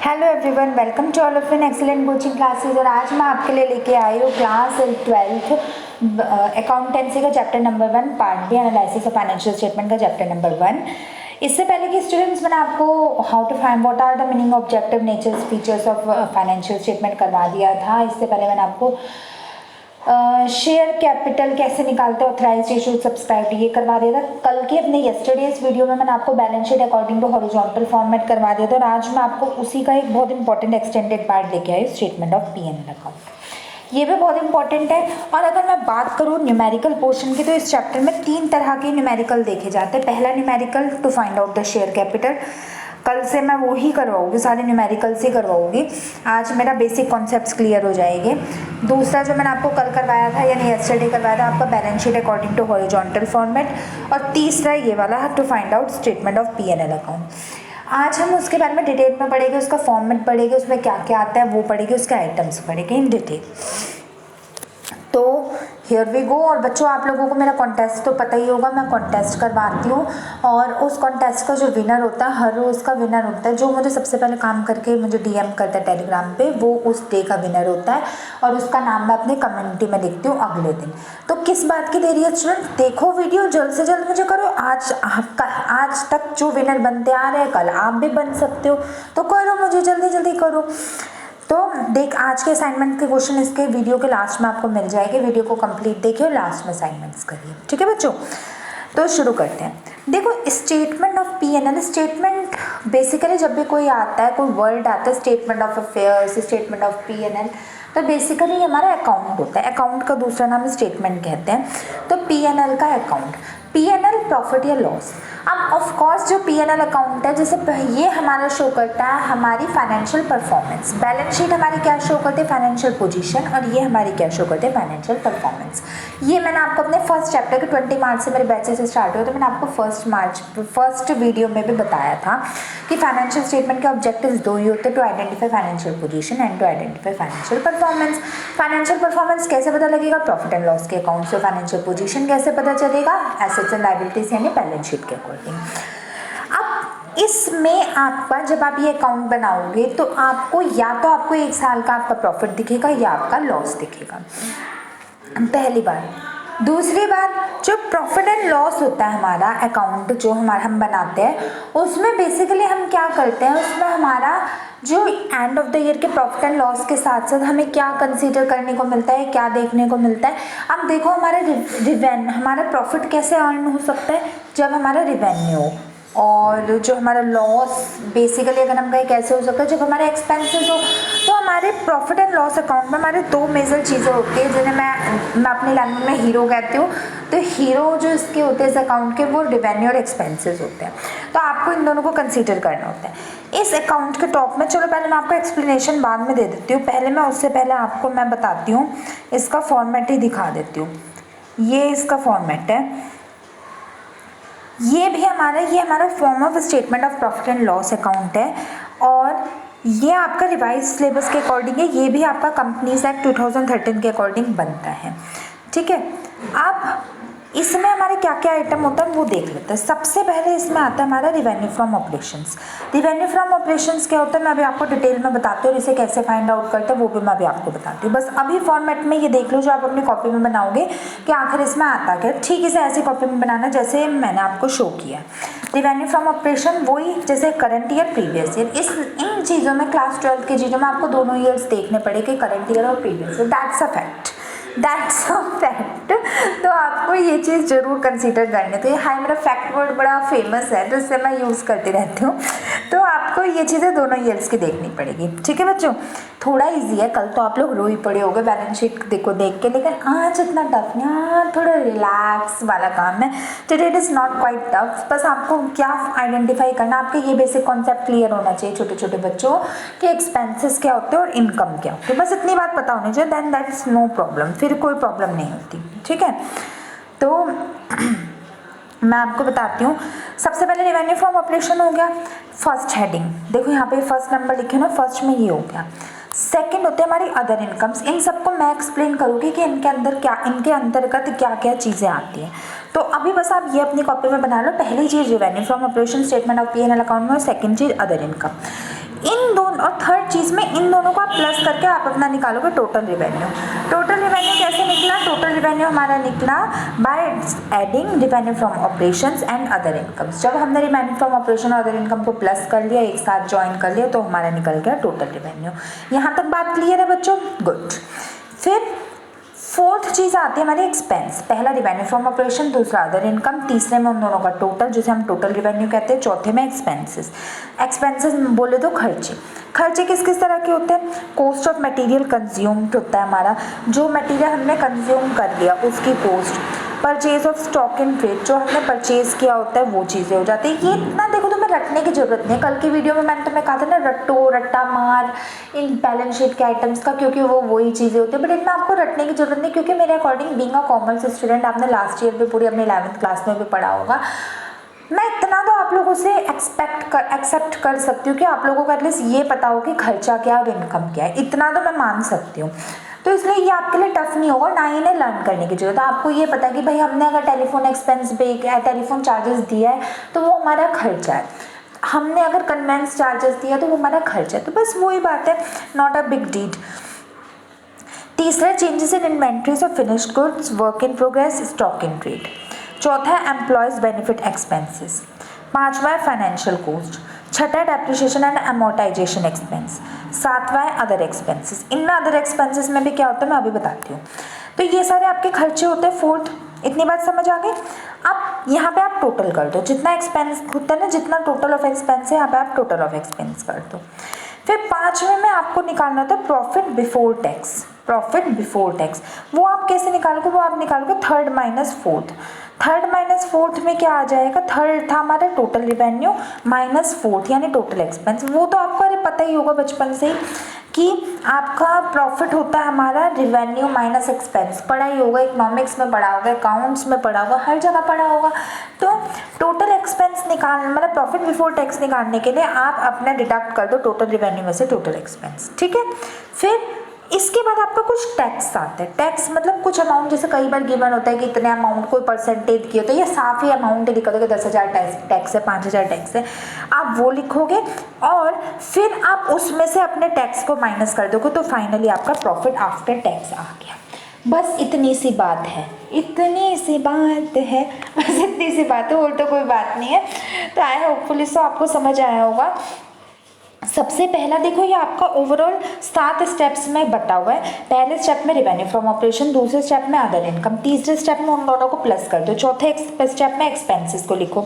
Hello everyone, welcome to all of in excellent coaching classes. और आज मैं आपके लिए लेके आई हूँ क्लास 12th अकाउंटेंसी का chapter number 1 part B analysis of financial statement का चैप्टर नंबर 1। इससे पहले कि स्टूडेंट्स मैंने आपको how to find what are the meaning objective natures features of financial statement करवा दिया था। इससे पहले मैंने आपको शेयर कैपिटल कैसे निकालते हैं, ऑथराइज्ड इशू सब्सक्राइब ये करवा दिया था। कल के अपने येस्टरडेज वीडियो में मैंने आपको balance sheet according to horizontal format करवा दिया था। और आज मैं आपको उसी का एक बहुत इंपॉर्टेंट एक्सटेंडेड पार्ट लेके आई, स्टेटमेंट ऑफ P&L अकाउंट। ये भी बहुत इंपॉर्टेंट है। और अगर मैं बात करूँ न्यूमेरिकल पोर्शन की, तो इस चैप्टर में 3 तरह के न्यूमेरिकल देखे जाते हैं। पहला numerical to find out the share capital, कल से मैं वो ही करवाऊँगी, सारे न्यूमेरिकल से करवाऊँगी। आज मेरा बेसिक कॉन्सेप्ट्स क्लियर हो जाएंगे। दूसरा जो मैंने आपको कल करवाया था यानी येस्टरडे करवाया था, आपका balance sheet according to horizontal format. और तीसरा ये वाला to find out statement of P&L account. आज हम उसके बारे में डिटेल में पढ़ेंगे, उसका फॉर्मेट पढ़ेंगे, उसमें क्या क्या आता है वो पढ़ेंगे, उसके आइटम्स पढ़ेंगे इन डिटेल। तो हियर वी गो। और बच्चों, आप लोगों को मेरा कॉन्टेस्ट तो पता ही होगा, मैं कॉन्टेस्ट करवाती हूँ। और उस कॉन्टेस्ट का जो विनर होता है, हर रोज़ का विनर होता है, जो मुझे सबसे पहले काम करके मुझे DM करता है टेलीग्राम पे, वो उस डे का विनर होता है। और उसका नाम मैं अपने कम्युनिटी में लिखती हूँ अगले दिन। तो किस बात की देरी है स्टूडेंट, देखो वीडियो जल्द से जल्द मुझे करो। आज तक जो विनर बनते आ रहे हैं, कल आप भी बन सकते हो, तो करो, मुझे जल्दी जल्दी करो। तो देख, आज के असाइनमेंट के क्वेश्चन इसके वीडियो के लास्ट में आपको मिल जाएंगे। वीडियो को कंप्लीट देखिए और लास्ट में असाइनमेंट्स करिए, ठीक है बच्चों। तो शुरू करते हैं। देखो, statement of P&L, statement basically जब भी कोई आता है, कोई वर्ड आता है, statement of affairs, statement of P&L, तो बेसिकली हमारा अकाउंट होता है। अकाउंट का दूसरा नाम स्टेटमेंट कहते हैं। तो P&L का अकाउंट, P&L प्रॉफिट या लॉस। अब ऑफ कोर्स जो P&L अकाउंट है, जैसे ये हमारा शो करता है हमारी फाइनेंशियल परफॉर्मेंस। बैलेंस शीट हमारी क्या शो करती है, फाइनेंशियल पोजीशन, और ये हमारी क्या शो करते हैं, फाइनेंशियल परफॉर्मेंस। ये मैंने आपको अपने फर्स्ट चैप्टर के 20 मार्च से मेरे बैचेस स्टार्ट हुए, तो मैंने आपको फर्स्ट वीडियो में भी बताया था कि फाइनेंशियल स्टेटमेंट के ऑब्जेक्टिव्स 2 ही होते हैं, to identify financial position and to identify financial performance. Financial performance कैसे पता लगेगा, प्रॉफिट एंड लॉस के अकाउंट से। फाइनेंशियल पोजीशन कैसे पता चलेगा, एसेट्स एंड लायबिलिटीज यानी बैलेंस शीट के अकॉर्डिंग। अब इसमें आपका जब आप ये अकाउंट बनाओगे, तो आपको या तो आपको 1 साल का आपका प्रॉफिट दिखेगा या आपका लॉस दिखेगा, पहली बात। दूसरी बात, जो प्रॉफिट एंड लॉस होता है हमारा अकाउंट जो हम बनाते हैं, उसमें बेसिकली हम क्या करते हैं, उसमें हमारा जो एंड ऑफ द ईयर के प्रॉफिट एंड लॉस के साथ साथ हमें क्या कंसीडर करने को मिलता है, क्या देखने को मिलता है। अब देखो, हमारा प्रॉफिट कैसे अर्न हो सकता है, जब हमारा रिवेन्यू हो। और जो हमारा लॉस बेसिकली अगर हम कहें कैसे हो सकता है, जब हमारे एक्सपेंसेस हो। तो हमारे प्रॉफिट एंड लॉस अकाउंट में हमारे 2 मेजर चीज़ें होती है, जिन्हें मैं अपनी लैंग्वेज में हीरो कहती हूँ। तो हीरो जो इसके होते हैं इस अकाउंट के, वो रिवेन्यू और एक्सपेंसेस होते हैं। तो आपको इन दोनों को कंसीडर करना होता है इस अकाउंट के टॉप में। चलो पहले मैं आपको एक्सप्लेनेशन बाद में दे देती हूँ, पहले मैं उससे पहले आपको मैं बताती हूँ, इसका फॉर्मेट ही दिखा देती हूँ। ये इसका फॉर्मेट है। ये हमारा form of statement of profit and loss account है। और ये आपका रिवाइज सिलेबस के अकॉर्डिंग है, ये भी आपका कंपनीज एक्ट 2013 के अकॉर्डिंग बनता है, ठीक है। अब इसमें हमारे क्या क्या आइटम होता है वो देख लेते हैं। सबसे पहले इसमें आता है हमारा revenue from operations. Revenue from operations क्या होता है, मैं अभी आपको डिटेल में बताती हूँ, और इसे कैसे फाइंड आउट करते हैं वो भी मैं अभी आपको बताती हूँ। बस अभी फॉर्मेट में ये देख लो जो आप अपनी कॉपी में बनाओगे कि आखिर इसमें आता क्या, ठीक इसे ऐसी कॉपी में बनाना जैसे मैंने आपको शो किया। रिवेन्यू फ्रॉम ऑपरेशन वही जैसे करंट ईयर, प्रीवियस ईयर। इन चीज़ों में क्लास 12 की चीज़ों में आपको दोनों ईयर्स देखने पड़ेंगे, करंट ईयर और previous year. That's a fact. तो आपको ये चीज़ जरूर कंसीडर करनी है। तो ये हाई मेरा फैक्ट वर्ड बड़ा फेमस है, तो इससे मैं यूज़ करती रहती हूँ। तो आपको ये चीज़ें दोनों ईयर्स की देखनी पड़ेगी, ठीक है बच्चों। थोड़ा इजी है, कल तो आप लोग रो ही पड़े होगे बैलेंस शीट देखो देख के, लेकिन आज इतना टफ नहीं, हाँ थोड़ा रिलैक्स वाला काम है। Today it is not quite tough. बस आपको क्या आइडेंटिफाई करना, आपके ये बेसिक कॉन्सेप्ट क्लियर होना चाहिए छोटे छोटे बच्चों कि एक्सपेंसेस क्या होते हैं और इनकम क्या होती है। बस इतनी बात पता होनी चाहिए, then that is no problem, फिर कोई प्रॉब्लम नहीं होती, ठीक है। तो मैं आपको बताती हूँ। सबसे पहले रेवेन्यू फ्रॉम ऑपरेशन हो गया, फर्स्ट हेडिंग देखो यहाँ पे फर्स्ट नंबर लिखे ना, फर्स्ट में ये हो गया। सेकंड होते हैं हमारी अदर इनकम्स। इन सबको मैं एक्सप्लेन करूँगी कि इनके अंतर्गत क्या क्या चीज़ें आती हैं। तो अभी बस आप ये अपनी कॉपी में बना लो। पहली चीज़ revenue from operation statement of P&L account में, और सेकंड चीज़ अदर इनकम। इन दोनों, और चीज़ में इन दोनों को आप प्लस करके आप अपना निकालोगे टोटल रिवेन्यू। टोटल रिवेन्यू कैसे निकला? टोटल रिवेन्यू हमारा निकला by adding revenue from operations and other incomes. जब हमने रिवेन्यू फ्रॉम ऑपरेशन और अदर इनकम को प्लस कर लिया, एक साथ ज्वाइन कर लिया, तो हमारा निकल गया टोटल रिवेन्यू। यहाँ तक बात क्लियर है बच्चों? गुड। फिर फोर्थ चीज़ आती है हमारी एक्सपेंस। पहला रिवेन्यू फ्रॉम ऑपरेशन, दूसरा अदर इनकम, तीसरे में उन दोनों का टोटल जिसे हम टोटल रिवेन्यू कहते हैं, चौथे में एक्सपेंसेस। एक्सपेंसेस बोले तो खर्चे। खर्चे किस किस तरह के होते हैं? कॉस्ट ऑफ मटेरियल कंज्यूम्ड होता है हमारा, जो मटेरियल हमने कंज्यूम कर लिया उसकी cost. Purchase of stock in trade, जो हमने परचेज किया होता है वो चीज़ें हो जाती है। ये इतना देखो तुम्हें रटने की जरूरत नहीं है। कल की वीडियो में मैंने तुम्हें कहा था ना, रट्टो रट्टा मार इन बैलेंस शीट के आइटम्स का, क्योंकि वो वही चीज़ें होती है। बट इनमें आपको रटने की जरूरत नहीं, क्योंकि मेरे according being a commerce student, आपने लास्ट ईयर भी पूरी अपनी 11th क्लास में भी पढ़ा होगा। मैं इतना तो आप लोगों से एक्सेप्ट कर सकती हूँ कि आप लोगों को एटलीस्ट ये पता हो कि खर्चा क्या और इनकम क्या है। इतना तो मैं मान सकती हूँ। तो इसलिए ये आपके लिए टफ नहीं होगा, ना ही इन्हें लर्न करने की जरूरत है। आपको ये पता है कि भाई हमने अगर टेलीफोन एक्सपेंस पे टेलीफोन चार्जेस दिया है तो वो हमारा खर्चा है, हमने अगर कन्वेंस चार्जेस दिया तो वो हमारा खर्चा है। तो बस वही बात है, नॉट अ बिग डीड। तीसरा, changes in inventories of finished goods, work in progress, stock in trade. चौथा है एम्प्लॉयज बेनिफिट एक्सपेंसेस। पांचवा है फाइनेंशियल कॉस्ट। छठा है डेप्रिसिएशन एंड अमोर्टाइजेशन एक्सपेंस। सातवां है अदर एक्सपेंसेस। इनमें अदर एक्सपेंसेस में भी क्या होता है मैं अभी बताती हूँ। तो ये सारे आपके खर्चे होते हैं। फोर्थ, इतनी बात समझ आ गई? अब यहाँ पे आप टोटल कर दो, जितना एक्सपेंस होता है ना, जितना टोटल ऑफ एक्सपेंस है, यहाँ पे आप टोटल ऑफ एक्सपेंस कर दो। फिर पांचवें में आपको निकालना होता है profit before tax. Profit before tax वो आप कैसे निकालोगे? वो आप निकालोगे third minus fourth. Third minus fourth में क्या आ जाएगा? थर्ड था हमारा टोटल रिवेन्यू माइनस फोर्थ यानी टोटल एक्सपेंस। वो तो आपको अरे पता ही होगा बचपन से ही कि आपका प्रॉफिट होता है हमारा रिवेन्यू माइनस एक्सपेंस। पढ़ा ही होगा, इकोनॉमिक्स में पढ़ा होगा, अकाउंट्स में पढ़ा होगा, हर जगह पढ़ा होगा। तो टोटल एक्सपेंस निकालने मतलब प्रॉफिट बिफोर टैक्स निकालने के लिए आप अपना डिडक्ट कर दो टोटल रिवेन्यू में से टोटल एक्सपेंस। ठीक है। फिर इसके बाद आपका कुछ टैक्स आता है। टैक्स मतलब कुछ अमाउंट, जैसे कई बार गिवन होता है कि इतने अमाउंट कोई परसेंटेज की होता है, या साफ ही अमाउंट लिखा होगा 10,000 टैक्स है, 5,000 टैक्स है, आप वो लिखोगे और फिर आप उसमें से अपने टैक्स को माइनस कर दोगे, तो फाइनली आपका प्रॉफिट आफ्टर टैक्स आ गया। बस इतनी सी बात है, इतनी सी बात है, बस इतनी सी बात है, और तो कोई बात नहीं है। तो आई होपफुली सो आपको समझ आया होगा। सबसे पहला देखो, ये आपका ओवरऑल 7 स्टेप्स में बता हुआ है। पहले स्टेप में रिवेन्यू फ्रॉम ऑपरेशन, दूसरे स्टेप में अदर इनकम, तीसरे स्टेप में उन दोनों को प्लस कर दो, चौथे स्टेप में एक्सपेंसेस को लिखो,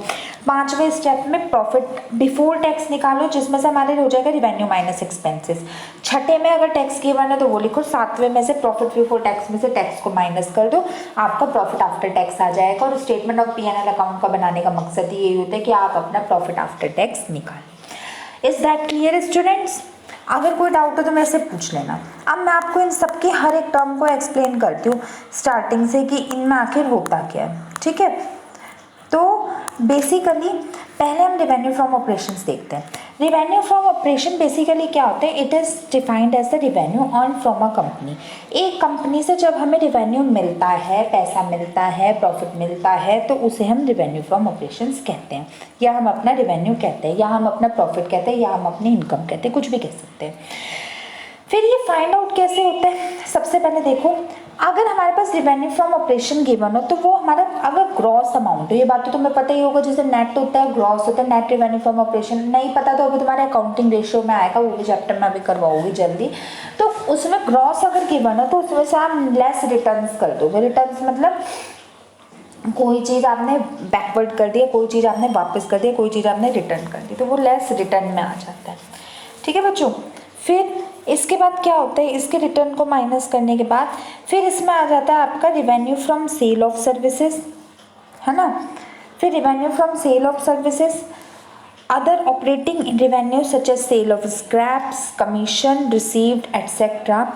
पांचवें स्टेप में प्रॉफिट बिफोर टैक्स निकालो जिसमें से हमारे हो जाएगा रिवेन्यू माइनस एक्सपेंसेस, छठे में अगर टैक्स गिवन है तो वो लिखो, सातवें में से प्रॉफिट बिफोर टैक्स में से टैक्स को माइनस कर दो, आपका प्रॉफिट आफ्टर टैक्स आ जाएगा। और स्टेटमेंट ऑफ P&L अकाउंट का बनाने का मकसद यही होता है कि आप अपना प्रॉफिट आफ्टर टैक्स निकालें। Is that clear students? अगर कोई डाउट हो तो मेरे से पूछ लेना। अब मैं आपको इन सबकी हर एक टर्म को एक्सप्लेन करती हूँ स्टार्टिंग से कि इनमें आखिर होता क्या है। ठीक है। तो बेसिकली पहले हम रिवेन्यू फ्रॉम ऑपरेशंस देखते हैं। रिवेन्यू फ्रॉम ऑपरेशन बेसिकली क्या होता है? It is defined as the revenue earn from a company. एक कंपनी से जब हमें रिवेन्यू मिलता है, पैसा मिलता है, प्रॉफिट मिलता है, तो उसे हम रिवेन्यू फ्रॉम ऑपरेशंस कहते हैं, या हम अपना रिवेन्यू कहते हैं, या हम अपना प्रॉफिट कहते हैं, या हम अपनी इनकम कहते हैं, कुछ भी कह सकते हैं। फिर ये फाइंड आउट कैसे होता है? सबसे पहले देखो, अगर हमारे पास रिवेन्यू फ्रॉम ऑपरेशन गिवन हो तो वो हमारा अगर ग्रॉस अमाउंट हो, ये बात तो तुम्हें पता ही होगा, जैसे नेट होता है, ग्रॉस होता है, नेट रिवेन्यू फ्रॉम ऑपरेशन। नहीं पता तो अभी तुम्हारे अकाउंटिंग रेशियो में आएगा, वो भी चैप्टर में अभी करवाओगी जल्दी। तो उसमें ग्रॉस अगर गिवन हो तो उसमें से आप लेस रिटर्न्स कर दोगे। रिटर्न्स मतलब कोई चीज़ आपने बैकवर्ड कर दिया, कोई चीज़ आपने वापस कर दिया, कोई चीज़ आपने रिटर्न कर दी, तो वो लेस रिटर्न में आ जाता है। ठीक है बच्चों। फिर इसके बाद क्या होता है? इसके रिटर्न को माइनस करने के बाद फिर इसमें आ जाता है आपका revenue from sale of services, है ना। फिर revenue from sale of services, other operating revenue such as sale of scraps, commission received etcetera,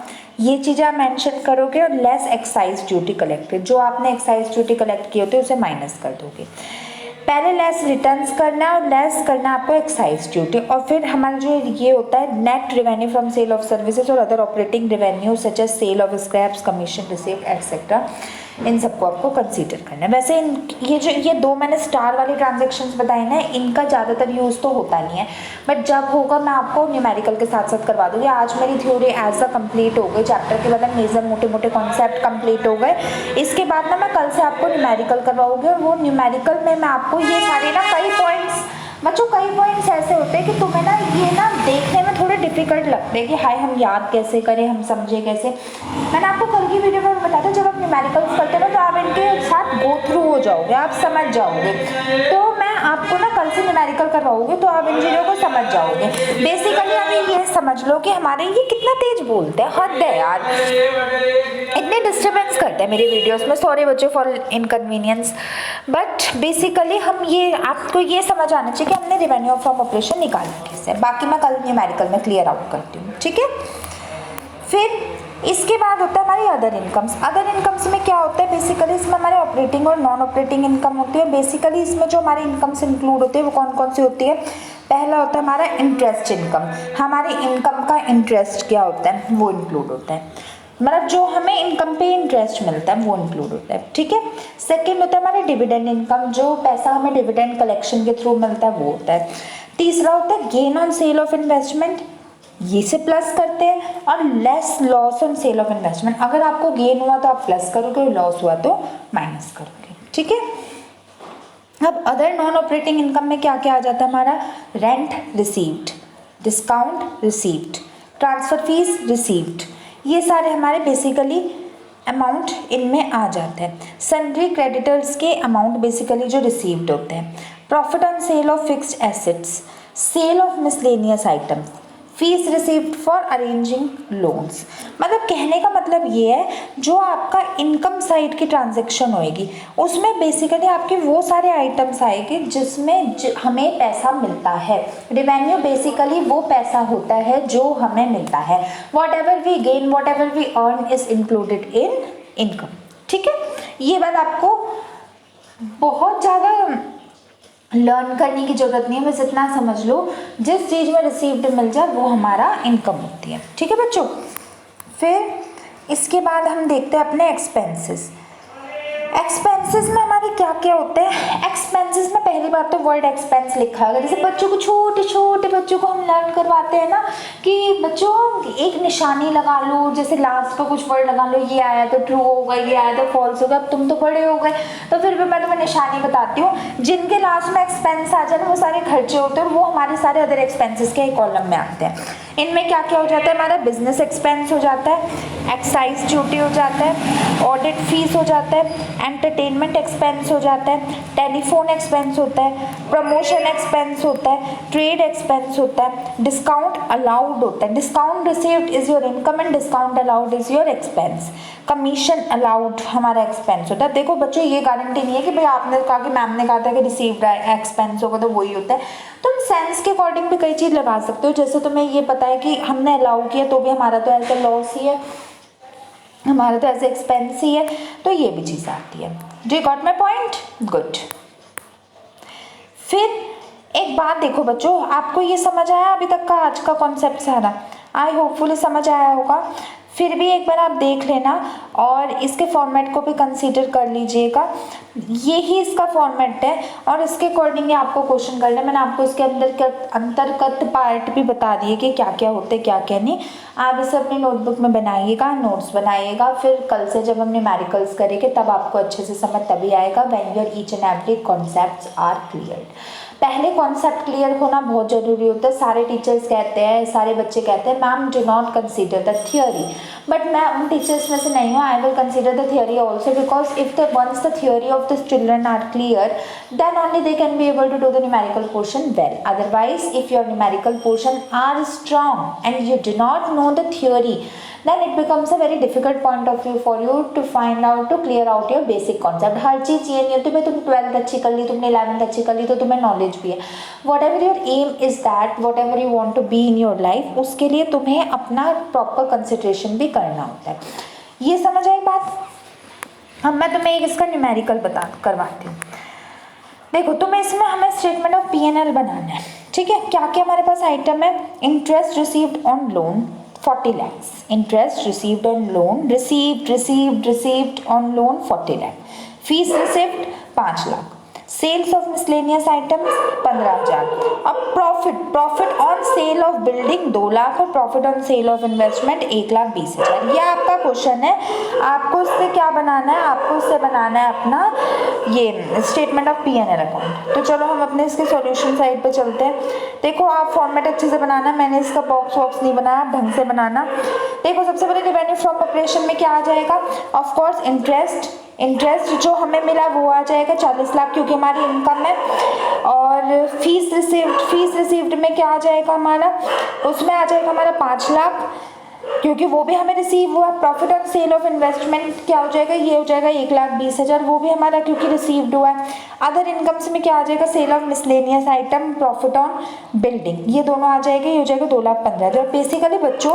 ये चीज़ें आप मेंशन करोगे। और लेस एक्साइज ड्यूटी कलेक्टेड, जो आपने एक्साइज ड्यूटी कलेक्ट की होती है उसे माइनस कर दोगे। पहले लेस रिटर्न्स करना और लेस करना आपको एक्साइज ड्यूटी। और फिर हमारा जो ये होता है net revenue from sale of services और other operating revenue such as sale of scraps, commission received etcetera, इन सबको आपको कंसीडर करना है। वैसे ये दो मैंने स्टार वाले ट्रांजेक्शन्स बताए ना, इनका ज़्यादातर यूज़ तो होता नहीं है, बट जब होगा मैं आपको न्यूमेरिकल के साथ साथ करवा दूँगी। आज मेरी थ्योरी एज अ कंप्लीट हो गई, चैप्टर के मतलब मेजर मोटे मोटे कॉन्सेप्ट कंप्लीट हो गए। इसके बाद ना मैं कल से आपको न्यूमेरिकल करवाऊँगी, और वो न्यूमेरिकल में मैं आपको ये सारे ना कई पॉइंट्स ऐसे होते हैं कि तुम्हें ना ये ना देखने में थोड़े डिफिकल्ट लगते हैं कि हाय हम याद कैसे करें, हम समझे कैसे। मैंने आपको कल की वीडियो में बताया था, जब आप न्यूमेरिकल्स करते हो ना तो आप इनके साथ गो थ्रू हो जाओगे, आप समझ जाओगे। तो मैं आपको ना कल से न्यूमेरिकल करवाऊंगी तो आप इन चीज़ों को समझ जाओगे। बेसिकली अभी ये समझ लो कि हमारे ये कितना तेज बोलते हैं, हद है यार, इतने डिस्टर्बेंस करते हैं मेरी वीडियोस में। सॉरी बच्चों फॉर इनकन्वीनियंस, बट बेसिकली हम ये आपको ये समझ आना चाहिए कि हमने रेवेन्यू फ्रॉम ऑपरेशन निकालना कैसे है। बाकी मैं कल न्यूमेरिकल में क्लियर आउट करती हूँ, ठीक है। फिर इसके बाद होता है हमारी अदर इनकम्स। अदर इनकम्स में क्या होता है, बेसिकली इसमें हमारे ऑपरेटिंग और नॉन ऑपरेटिंग इनकम होती है। बेसिकली इसमें जो हमारी इनकम्स इंक्लूड होती है वो कौन कौन सी होती है। पहला होता है हमारा इंटरेस्ट इनकम, हमारी इनकम का इंटरेस्ट क्या होता है वो इंक्लूड होता है, मतलब जो हमें इनकम पे इंटरेस्ट मिलता है वो इंक्लूड होता है, ठीक है। सेकंड होता है हमारे डिविडेंड इनकम, जो पैसा हमें डिविडेंड कलेक्शन के थ्रू मिलता है वो होता है। तीसरा होता है gain on sale of investment, ये से प्लस करते हैं, और less loss on sale of investment, अगर आपको गेन हुआ तो आप प्लस करोगे और लॉस हुआ तो माइनस करोगे, ठीक है। अब अदर नॉन ऑपरेटिंग इनकम में क्या क्या आ जाता है हमारा, rent received, discount received, transfer fees received, ये सारे हमारे बेसिकली अमाउंट इनमें आ जाते हैं। सन्ड्री क्रेडिटर्स के अमाउंट बेसिकली जो रिसीव्ड होते हैं। Profit on sale of fixed assets, sale of miscellaneous items, fees received for arranging loans. मतलब कहने का मतलब ये है, जो आपका इनकम साइड की ट्रांजैक्शन होएगी उसमें बेसिकली आपके वो सारे आइटम्स आएंगे जिसमें हमें पैसा मिलता है। रेवेन्यू बेसिकली वो पैसा होता है जो हमें मिलता है। Whatever we gain, whatever we earn is included in income, ठीक है। ये बात आपको बहुत ज़्यादा लर्न करने की जरूरत नहीं है, बस इतना समझ लो जिस चीज़ में रिसीव्ड मिल जाए वो हमारा इनकम होती है, ठीक है बच्चों। फिर इसके बाद हम देखते हैं अपने एक्सपेंसेस। एक्सपेंसेस में हमारे क्या क्या होते हैं। एक्सपेंसेस में पहली बात तो वर्ड एक्सपेंस लिखा है। जैसे बच्चों को छोटे छोटे बच्चों को हम लर्न करवाते हैं ना कि बच्चों एक निशानी लगा लो, जैसे लास्ट पर कुछ वर्ड लगा लो, ये आया तो ट्रू होगा, ये आया तो फॉल्स होगा। अब तुम तो बड़े हो गए तो फिर भी मैं तुम्हें निशानी बताती हूँ। जिनके लास्ट में एक्सपेंस आ जाए ना वो सारे खर्चे होते हैं और वो हमारे सारे अदर एक्सपेंसेस के कॉलम में आते हैं। इनमें क्या क्या हो जाता है, हमारा बिजनेस एक्सपेंस हो जाता है, एक्साइज ड्यूटी हो जाता है, ऑडिट फीस हो जाता है, एंटरटेनमेंट एक्सपेंस हो जाता है, टेलीफोन एक्सपेंस होता है, प्रमोशन एक्सपेंस होता है, ट्रेड एक्सपेंस होता है, डिस्काउंट अलाउड होता है। Discount received is your income and discount allowed is your expense. Commission allowed हमारा एक्सपेंस होता है। देखो बच्चों ये गारंटी नहीं है कि भाई आपने कहा कि मैम ने कहा था कि रिसीव्ड एक्सपेंस होगा तो वही होता है। तुम सेंस के अकॉर्डिंग भी कई चीज़ लगा सकते हो। जैसे तुम्हें ये पता है कि हमने अलाउ किया तो भी हमारा तो ऐसा लॉस ही है, हमारा तो ऐसे एक्सपेंस ही है, तो ये भी चीज़ आती है। Do you got my point? Good. फिर एक बात देखो बच्चों, आपको ये समझ आया अभी तक का आज का कॉन्सेप्ट सारा? आई होपफुली समझ आया होगा। फिर भी एक बार आप देख लेना और इसके फॉर्मेट को भी कंसीडर कर लीजिएगा। ये ही इसका फॉर्मेट है और इसके अकॉर्डिंग आपको क्वेश्चन करना है। मैंने आपको इसके अंतर्गत पार्ट भी बता दिए कि क्या क्या होते हैं क्या क्या नहीं। आप इसे अपनी नोटबुक में बनाइएगा, नोट्स बनाइएगा। फिर कल से जब हम न्यूमेरिकल्स करेंगे तब आपको अच्छे से समझ तभी आएगा, when your each and every concepts are clear. पहले कॉन्सेप्ट क्लियर होना बहुत ज़रूरी होता है। सारे टीचर्स कहते हैं, सारे बच्चे कहते हैं ma'am do not consider the theory, but मैं उन टीचर्स में से नहीं हूँ। I will consider the theory also, because if the once the theory of the children are clear then only they can be able to do the numerical portion well. Otherwise if your numerical portion are strong and you do not know the theory, then it becomes a very difficult point of view for you to find out, to clear out your basic concept. हर चीज़ ये नहीं होती भाई तुम 12th अच्छी कर ली, तुमने 11th अच्छी कर ली तो तुम्हें नॉलेज भी है। whatever your aim is that, whatever you want to be in your life, उसके लिए तुम्हें अपना प्रॉपर कंसिडरेशन भी करना होता है। ये समझ आई बात? अब मैं तुम्हें एक इसका न्यूमेरिकल करवाती हूँ। देखो तुम्हें इसमें हमें स्टेटमेंट ऑफ P&L बनाना है, ठीक है। क्या क्या हमारे पास आइटम है, interest received on loan 40 lakhs. Interest received on loan, received on loan 40 lakh. Fees received 5 lakh. Sales of miscellaneous items 15,000. अब profit on sale of building 2 lakh और profit on sale of investment 1,20,000. ये आपका question है. आपको इससे क्या बनाना है, आपको इससे बनाना है अपना ये स्टेटमेंट ऑफ P&L अकाउंट. तो चलो हम अपने इसके सॉल्यूशन साइड पे चलते हैं. देखो आप फॉर्मेट अच्छे से बनाना, मैंने इसका बॉक्स वॉक्स नहीं बनाया, आप ढंग से बनाना. देखो सबसे पहले रिवेन्यू फ्रॉम ऑपरेशन में क्या आ जाएगा, ऑफ कोर्स इंटरेस्ट जो हमें मिला वो आ जाएगा 40 लाख क्योंकि हमारी इनकम है. और फीस रिसीव्ड में क्या आ जाएगा हमारा, उसमें आ जाएगा हमारा 5 लाख क्योंकि वो भी हमें रिसीव हुआ. Profit on sale of investment क्या हो जाएगा, ये हो जाएगा 1,20,000, वो भी हमारा क्योंकि रिसीव्ड हुआ है. अदर इनकम्स में क्या आ जाएगा, sale of miscellaneous item, profit on building, ये दोनों आ जाएंगे, ये हो जाएगा 2,15,000. बेसिकली बच्चों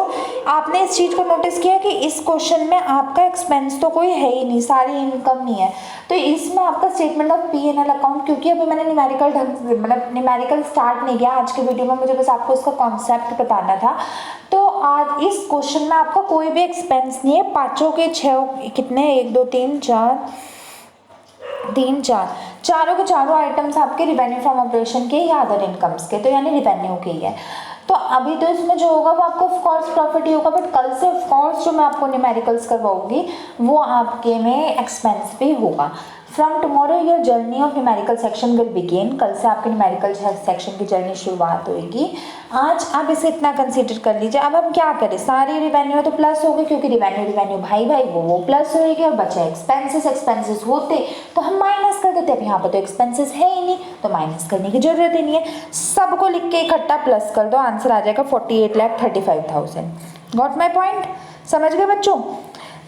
आपने इस चीज़ को नोटिस किया कि इस क्वेश्चन में आपका एक्सपेंस तो कोई है ही नहीं, सारी इनकम नहीं है. तो इसमें आपका स्टेटमेंट ऑफ P&L अकाउंट, क्योंकि अभी मैंने न्यूमेरिकल न्यूमेरिकल स्टार्ट नहीं किया आज के वीडियो में, मुझे बस आपको इसका कॉन्सेप्ट बताना था. तो आज इस क्वेश्चन में आपका कोई भी एक्सपेंस नहीं है. पाँचों के 6 कितने, 1 2 3 4 चारों के चारों आइटम्स आपके रिवेन्यू फ्रॉम ऑपरेशन के या अदर इनकम्स के, तो यानी रिवेन्यू के ही है. तो अभी तो इसमें जो होगा वो आपको ऑफ कोर्स प्रॉफिट ही होगा, बट कल से ऑफ कोर्स जो मैं आपको न्यूमेरिकल्स करवाऊंगी वो आपके में एक्सपेंस भी होगा. From tomorrow your journey of numerical section will begin. कल से आपके न्यूमेरिकल सेक्शन की जर्नी शुरुआत होगी. आज आप इसे इतना कंसीडर कर लीजिए. अब हम क्या करें, सारी रिवेन्यू तो प्लस हो गई क्योंकि रिवेन्यू भाई वो प्लस होएगी और बचा एक्सपेंसेस होते तो हम माइनस कर देते. अब यहाँ पर तो एक्सपेंसेस है ही नहीं तो माइनस करने की जरूरत ही नहीं है. सबको लिख के इकट्ठा प्लस कर दो, आंसर आ जाएगा 48,35,000. गॉट माई पॉइंट, समझ गए बच्चों.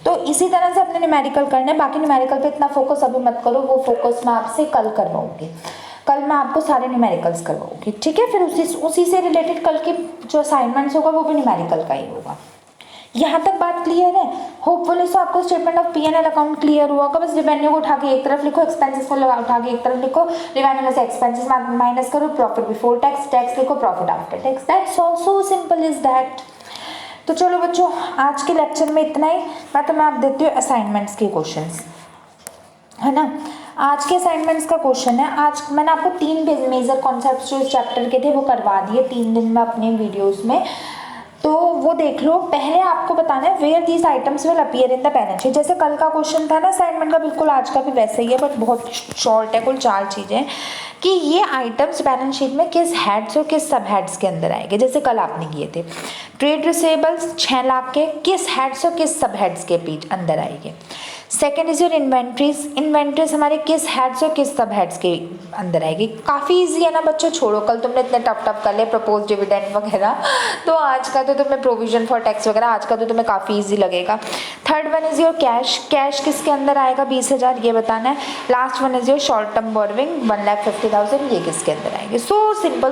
तो इसी तरह से अपने न्यूमेरिकल करना है. बाकी न्यूमेरिकल पे इतना फोकस अभी मत करो, वो फोकस मैं आपसे कल करवाऊंगी. कल मैं आपको सारे न्यूमेरिकल्स करवाऊंगी, ठीक है. फिर उसी से रिलेटेड कल के जो असाइनमेंट्स होगा वो भी न्यूमेरिकल का ही होगा. यहाँ तक बात क्लियर है. होपफुली सो आपको statement of P&L account clear हुआ होगा. बस रिवेन्यू को उठा के एक तरफ लिखो, एक्सपेंसेस को उठा के एक तरफ लिखो, रिवेन्यू में से एक्सपेंसेस माइनस करो, प्रॉफिट बिफोर टैक्स लिखो, profit after tax. That's all, so simple is that. तो चलो बच्चों आज के लेक्चर में इतना ही. मैं आप देती हूँ असाइनमेंट्स के क्वेश्चंस, है ना. आज के असाइनमेंट्स का क्वेश्चन है, आज मैंने आपको 3 मेजर कॉन्सेप्ट्स जो इस चैप्टर के थे वो करवा दिए 3 दिन में अपने वीडियोस में, तो वो देख लो. पहले आपको बताना है where these items will appear in the balance sheet. जैसे कल का क्वेश्चन था ना असाइनमेंट का, बिल्कुल आज का भी वैसे ही है बट बहुत शॉर्ट है. कुल 4 चीज़ें कि ये आइटम्स बैलेंस शीट में किस हेड्स और किस सब हेड्स के अंदर आएंगे. जैसे कल आपने किए थे ट्रेड रिसीवेबल्स 6 लाख के किस हेड्स और किस सब हेड्स के बीच अंदर आएंगे. सेकेंड इज योर इन्वेंट्रीज हमारे किस हेड्स और किस सब हेड्स के अंदर आएगी. काफ़ी इजी है ना बच्चों, छोड़ो कल तुमने इतने टफ कर ले प्रपोज डिविडेंड वगैरह, तो आज का तो तुम्हें प्रोविजन फॉर टैक्स वगैरह आज का तो तुम्हें काफ़ी इजी लगेगा. Third one is your cash किसके अंदर आएगा 20,000 ये बताना है. Last one is your short term borrowing 1,50,000 ये किसके अंदर आएंगे. सो सिंपल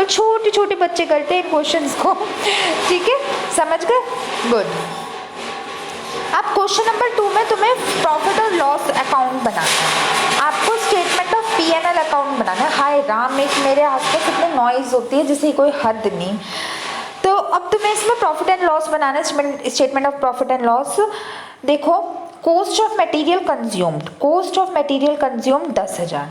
छोटे छोटे बच्चे करते हैं इन क्वेश्चन को, ठीक है, समझ गए. गुड. अब क्वेश्चन नंबर 2 में तुम्हें प्रॉफिट और लॉस अकाउंट बनाना है. आपको स्टेटमेंट ऑफ P&L अकाउंट बनाना है. हाय राम, एक मेरे आसपास कितने नॉइज होती है जिसकी कोई हद नहीं. तो अब तुम्हें इसमें प्रॉफिट एंड लॉस बनाना है, statement of profit and loss. देखो cost of material consumed 10,000,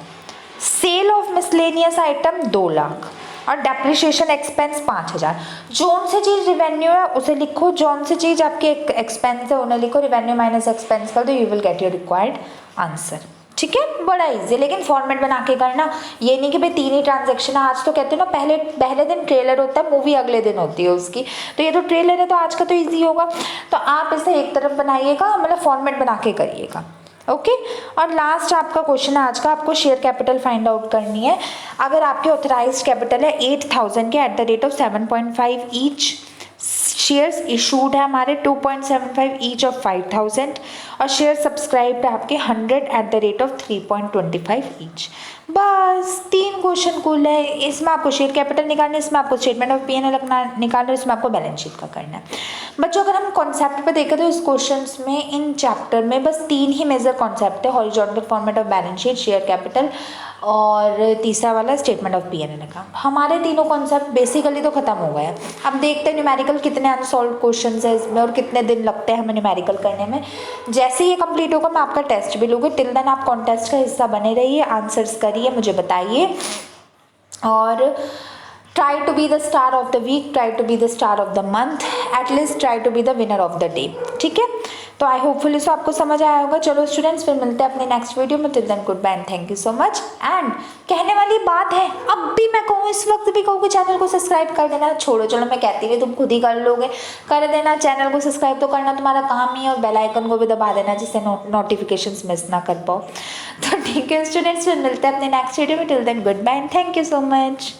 sale of miscellaneous item 2 lakh और डेप्रिसिएशन एक्सपेंस 5,000. जोन से चीज़ रिवेन्यू है उसे लिखो, जोन से चीज़ आपके एक्सपेंस है उन्हें लिखो, रिवेन्यू माइनस एक्सपेंस कर दो, you will get your required answer. ठीक है, बड़ा इजी, लेकिन फॉर्मेट बना के करना. ये नहीं कि भाई 3 ही ट्रांजेक्शन है. आज तो कहते हो ना पहले दिन ट्रेलर होता है, मूवी अगले दिन होती है उसकी, तो ये तो ट्रेलर है तो आज का तो ईजी होगा. तो आप इसे एक तरफ बनाइएगा, मतलब फॉर्मेट बना के करिएगा. ओके. और लास्ट आपका क्वेश्चन है आज का, आपको शेयर कैपिटल फाइंड आउट करनी है. अगर आपके ऑथराइज्ड कैपिटल है 8,000 के at the rate of 7.5 each, shares issued है हमारे 2.75 ईच ऑफ 5,000 और शेयर सब्सक्राइब्ड है आपके 100 at the rate of 3.25 each. बस 3 क्वेश्चन कुल है, इसमें आपको शेयर कैपिटल निकालना है, इसमें आपको statement of P N L निकालना है, इसमें आपको बैलेंस शीट का करना है। बच्चों अगर हम कॉन्सेप्ट पे देखें तो इस क्वेश्चन में इन चैप्टर में बस 3 ही मेजर कॉन्सेप्ट है, horizontal format of balance sheet, share capital और तीसरा वाला statement of P N L account. हमारे तीनों कॉन्सेप्ट बेसिकली तो खत्म हो गए हैं। अब देखते हैं न्यूमेरिकल कितने अनसॉल्व क्वेश्चन है इसमें और कितने दिन लगते हैं हमें न्यूमेरिकल करने में। जैसे ये कंप्लीट होगा मैं आपका टेस्ट भी लूँगी, टिल देन आप कॉन्टेस्ट का हिस्सा बने रहिए, आंसर्स करिए, मुझे बताइए और try to be the star of the week, try to be the star of the month, at least try to be the winner of the day। ठीक है, तो आई होपफुली सो आपको समझ आया होगा। चलो स्टूडेंट्स फिर मिलते हैं अपने नेक्स्ट वीडियो में, till then goodbye and thank you so much. And कहने वाली बात है, अब भी मैं कहूँ, इस वक्त भी कहूँ कि चैनल को सब्सक्राइब कर देना। छोड़ो चलो मैं कहती हूँ तुम खुद ही कर लोगे, कर देना। चैनल को सब्सक्राइब तो करना तुम्हारा काम ही है और बेल आइकन को भी दबा देना जिससे नोटिफिकेशंस मिस ना कर पाओ। तो ठीक है स्टूडेंट्स फिर मिलते हैं अपने नेक्स्ट वीडियो में, till then goodbye and thank you so much.